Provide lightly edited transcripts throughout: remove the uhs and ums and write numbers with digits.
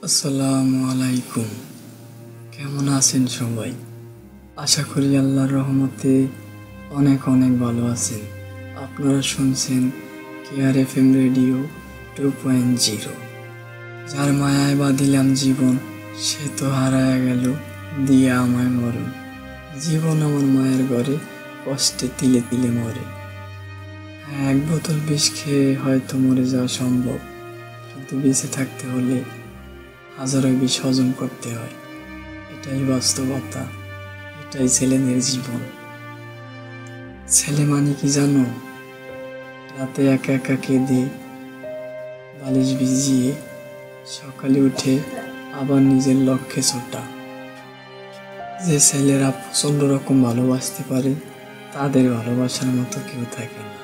আসসালামু আলাইকুম। কেমন আছেন সবাই? আশা করি আল্লাহর রহমতে অনেক অনেক ভালো আছেন। আপনারা শুনছেন কেয়ার এফএম রেডিও 2.0। যার মায়ায় বাঁধিলাম জীবন, সে তো হারায়া গেল দিয়া আমায় মরণ। জীবন আমার মায়ের ঘরে, কষ্টে তিলে তিলে মরে। হ্যাঁ, এক বোতল বিষ খেয়ে হয়তো মরে যাওয়া সম্ভব, কিন্তু বেঁচে থাকতে হলে হাজারো বিষ হজম করতে হয়। এটাই বাস্তবতা, এটাই ছেলেদের জীবন। ছেলে মানে কি জানো? রাতে একা একা কেঁদে বালিশ ভিজিয়ে সকালে উঠে আবার নিজের লক্ষ্যে ছোটা। যে ছেলেরা প্রচন্ড রকম ভালোবাসতে পারে, তাদের ভালোবাসার মতো কেউ থাকে না।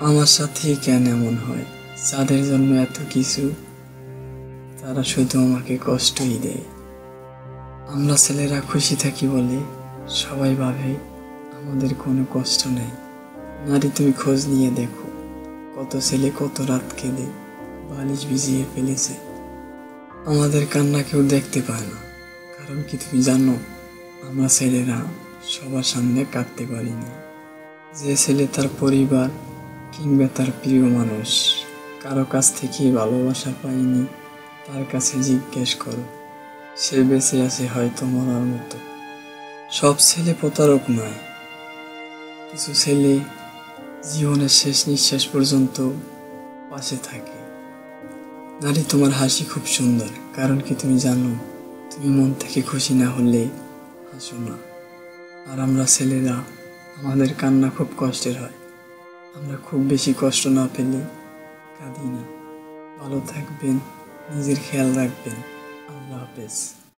আমার সাথেই কেন এমন হয়? যাদের জন্য এত কিছু, তারা শুধু আমাকে কষ্টই দেয়। আমরা ছেলেরা খুশি থাকি বলে সবাই ভাবে আমাদের কোনো কষ্ট নেই। নারী, তুমি খোঁজ নিয়ে দেখো, কত ছেলে কত রাত কেঁদে বালিশ ভিজিয়ে ফেলেছে। আমাদের কান্না কেউ দেখতে পায় না, কারণ কি তুমি জানো? আমরা ছেলেরা সবার সামনে কাঁদতে পারি না। যে ছেলে তার পরিবার কিংবা তার প্রিয় মানুষ কারো কাছ থেকেই ভালোবাসা পায়নি, তার কাছে জিজ্ঞেস করো, সে বেঁচে আছে হয়তো মরার মতো। সব ছেলে প্রতারক নয়, কিছু ছেলে জীবনের শেষ নিঃশ্বাস পর্যন্ত পাশে থাকে। নারী, তোমার হাসি খুব সুন্দর, কারণ কি তুমি জানো? তুমি মন থেকে খুশি না হলে হাসো না। আর আমরা ছেলেরা, আমাদের কান্না খুব কষ্টের হয়। আমরা খুব বেশি কষ্ট না পেলে কাঁদি না। ভালো থাকবেন, নিজের খেয়াল রাখবেন। আল্লাহ হাফেজ।